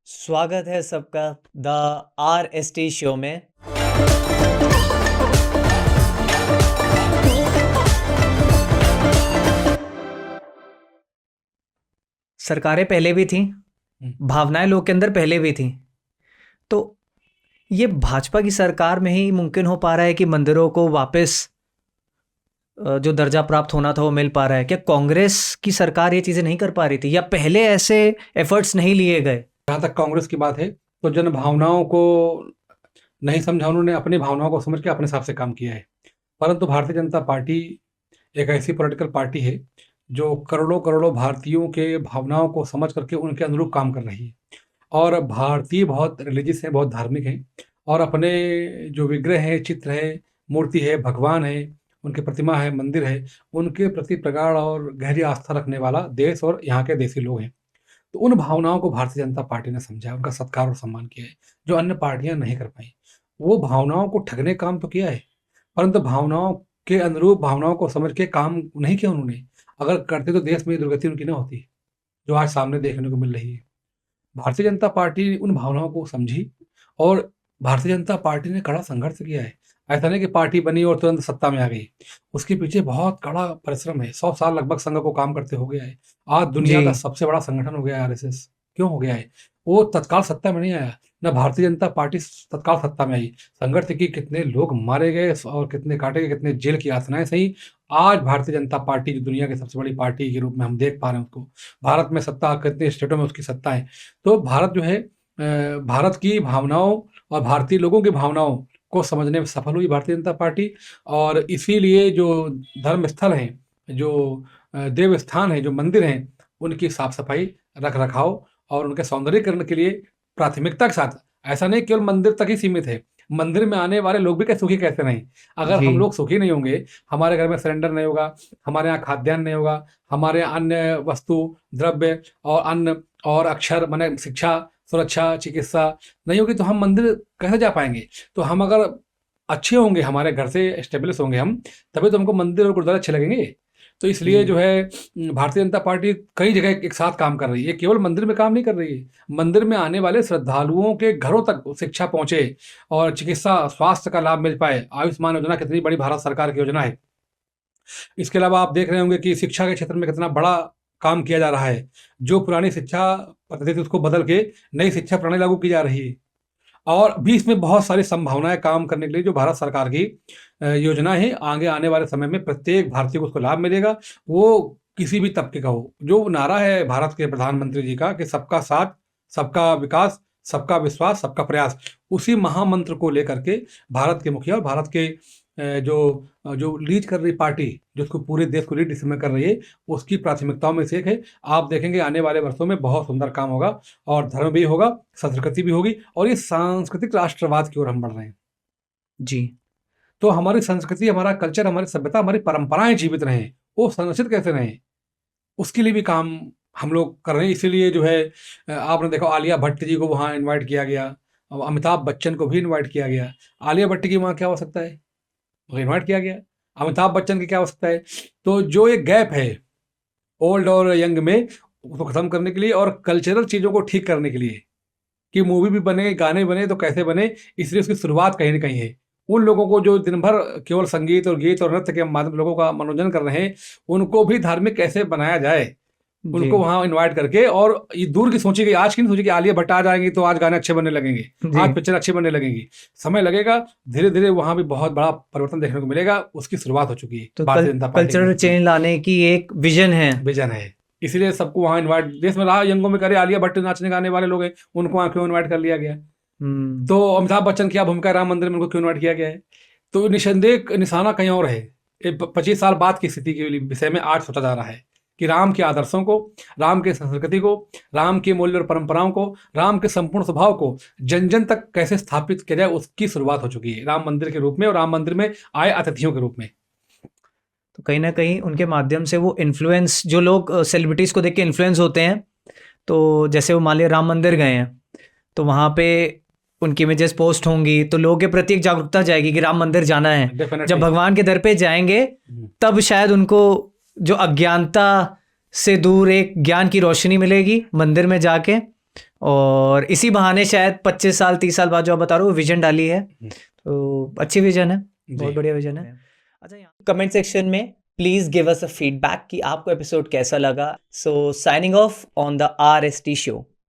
स्वागत है सबका द RST शो में। सरकारें पहले भी थीं, भावनाएं लोग के अंदर पहले भी थीं, तो ये भाजपा की सरकार में ही मुमकिन हो पा रहा है कि मंदिरों को वापस जो दर्जा प्राप्त होना था वो मिल पा रहा है। क्या कांग्रेस की सरकार ये चीज़ें नहीं कर पा रही थी, या पहले ऐसे एफर्ट्स नहीं लिए गए? जहाँ तक कांग्रेस की बात है तो जन भावनाओं को नहीं समझा, उन्होंने अपनी भावनाओं को समझ के अपने हिसाब से काम किया है। परंतु भारतीय जनता पार्टी एक ऐसी पॉलिटिकल पार्टी है जो करोड़ों करोड़ों भारतीयों के भावनाओं को समझ करके उनके अनुरूप काम कर रही है। और भारतीय बहुत रिलीजियस हैं, बहुत धार्मिक हैं, और अपने जो विग्रह हैं, चित्र है, मूर्ति है, भगवान है, उनकी प्रतिमा है, मंदिर है, उनके प्रति प्रगाढ़ और गहरी आस्था रखने वाला देश और यहाँ के देसी लोग हैं। तो उन भावनाओं को भारतीय जनता पार्टी ने समझा, उनका सत्कार और सम्मान किया है, जो अन्य पार्टियां नहीं कर पाई। वो भावनाओं को ठगने का काम तो किया है, परंतु भावनाओं के अनुरूप भावनाओं को समझ के काम नहीं किया उन्होंने। अगर करते तो देश में ये दुर्गति उनकी ना होती जो आज सामने देखने को मिल रही है। भारतीय जनता पार्टी उन भावनाओं को समझी और भारतीय जनता पार्टी ने कड़ा संघर्ष किया है। ऐसा नहीं कि पार्टी बनी और तुरंत सत्ता में आ गई, उसके पीछे बहुत कड़ा परिश्रम है। 100 साल लगभग संघ को काम करते हो गया है। आज दुनिया का जी। सबसे बड़ा संगठन हो गया है आरएसएस। क्यों हो गया है? वो तत्काल सत्ता में नहीं आया, ना भारतीय जनता पार्टी तत्काल सत्ता में आई। संघर्ष की कितने लोग मारे गए और कितने काटे गए, कितने जेल की यातनाएं सही। आज भारतीय जनता पार्टी जो दुनिया की सबसे बड़ी पार्टी के रूप में हम देख पा रहे हैं उसको, भारत में सत्ता, कितने स्टेटों में उसकी सत्ता है। तो भारत जो है, भारत की भावनाओं और भारतीय लोगों की भावनाओं को समझने में सफल हुई भारतीय जनता पार्टी। और इसीलिए जो धर्म स्थल हैं, जो देव स्थान है, जो मंदिर हैं, उनकी साफ सफाई, रख रखाव और उनके सौंदर्यीकरण के लिए प्राथमिकता के साथ, ऐसा नहीं केवल मंदिर तक ही सीमित है, मंदिर में आने वाले लोग भी क्या सुखी कैसे नहीं। अगर जी। हम लोग सुखी नहीं होंगे, हमारे घर में सिलेंडर नहीं होगा, हमारे यहाँ खाद्यान्न नहीं होगा, हमारे यहाँ अन्य वस्तु, द्रव्य और अन्न और अक्षर माने शिक्षा, सुरक्षा, चिकित्सा नहीं होगी, तो हम मंदिर कैसे जा पाएंगे? तो हम अगर अच्छे होंगे, हमारे घर से एस्टेब्लिश होंगे हम, तभी तो हमको मंदिर और गुरुद्वारा अच्छे लगेंगे। तो इसलिए जी। जो है, भारतीय जनता पार्टी कई जगह एक साथ काम कर रही है, केवल मंदिर में काम नहीं कर रही है। मंदिर में आने वाले श्रद्धालुओं के घरों तक शिक्षा पहुंचे और चिकित्सा स्वास्थ्य का लाभ मिल पाए। आयुष्मान योजना कितनी बड़ी भारत सरकार की योजना है। इसके अलावा आप देख रहे होंगे कि शिक्षा के क्षेत्र में कितना बड़ा काम किया जा रहा है। जो पुरानी शिक्षा पद्धति थी उसको बदल के नई शिक्षा प्रणाली लागू की जा रही है। और भी इसमें बहुत सारी संभावनाएं काम करने के लिए जो भारत सरकार की योजना है, आगे आने वाले समय में प्रत्येक भारतीय को उसको लाभ मिलेगा। वो किसी भी तबके का हो। जो नारा है भारत के प्रधानमंत्री जी का कि सबका साथ, सबका विकास, सबका विश्वास, सबका प्रयास, उसी महामंत्र को लेकर के भारत के मुखिया और भारत के जो लीड कर रही पार्टी, जो उसको पूरे देश को लीड इस समय कर रही है, उसकी प्राथमिकताओं में से एक है। आप देखेंगे आने वाले वर्षों में बहुत सुंदर काम होगा और धर्म भी होगा, संस्कृति भी होगी, और ये सांस्कृतिक राष्ट्रवाद की ओर हम बढ़ रहे हैं। जी। तो हमारी संस्कृति, हमारा कल्चर, हमारी सभ्यता, हमारी परंपराएं जीवित रहें, वो संरक्षित कैसे रहें, उसके लिए भी काम हम लोग कर रहे हैं। इसीलिए जो है, आपने देखा आलिया भट्ट जी को वहाँ इन्वाइट किया गया, और अमिताभ बच्चन को भी इन्वाइट किया गया। आलिया भट्ट की वहाँ क्या हो सकता है, वो इन्वाइट किया गया। अमिताभ बच्चन की क्या हो सकता है? तो जो एक गैप है ओल्ड और यंग में, उसको खत्म करने के लिए और कल्चरल चीज़ों को ठीक करने के लिए कि मूवी भी बने, गाने बने तो कैसे बने, इसलिए उसकी शुरुआत कहीं ना कहीं है। उन लोगों को जो दिन भर केवल संगीत और गीत और नृत्य के माध्यम से लोगों का मनोरंजन कर रहे हैं, उनको भी धार्मिक कैसे बनाया जाए, जी। उनको वहाँ इनवाइट करके। और ये दूर की सोची गई, आज की नहीं सोची कि आलिया भट्ट आ जाएंगी तो आज गाने अच्छे बनने लगेंगे, जी। आज पिक्चर अच्छी बनने लगेंगी। समय लगेगा, धीरे धीरे वहाँ भी बहुत बड़ा परिवर्तन देखने को मिलेगा। उसकी शुरुआत हो चुकी है तो Bharatiya Janata party cultural change लाने की एक विजन है। विजन है। इसीलिए सबको वहाँ इन्वाइट, देश में रहा यंगों में करे, आलिया भट्ट नाचने गाने वाले लोग हैं, उनको वहाँ क्यों इन्वाइट कर लिया गया? तो अमिताभ बच्चन की क्या भूमिका राम मंदिर में, उनको क्यों इन्वाइट किया गया है? तो निसंदेह निशाना कहीं और है। 25 साल बाद की स्थिति के विषय में आज सोचा जा रहा है कि राम के आदर्शों को, राम के संस्कृति को, राम के मूल्य और परंपराओं को, राम के संपूर्ण स्वभाव को जन जन तक कैसे स्थापित किया जाए, उसकी शुरुआत हो चुकी है राम मंदिर के रूप में और राम मंदिर में आए अतिथियों के रूप में। तो कहीं ना कहीं उनके माध्यम से वो इन्फ्लुएंस, जो लोग सेलिब्रिटीज़ को देख के इन्फ्लुएंस होते हैं, तो जैसे वो मान लिया राम मंदिर गए हैं, तो वहाँ पे उनकी इमेजेस पोस्ट होंगी, तो लोगों के प्रति एक जागरूकता जाएगी कि राम मंदिर जाना है। Definitely। जब भगवान के दर पे जाएंगे तब शायद उनको जो अज्ञानता से दूर एक ज्ञान की रोशनी मिलेगी मंदिर में जाके। और इसी बहाने शायद 25 साल 30 साल बाद जो आप बता रहे हो विजन डाली है, तो अच्छी विजन है, बहुत जी। बढ़िया विजन है। अच्छा, कमेंट सेक्शन में please give us a feedback कि आपको एपिसोड कैसा लगा। So signing off on the RST show.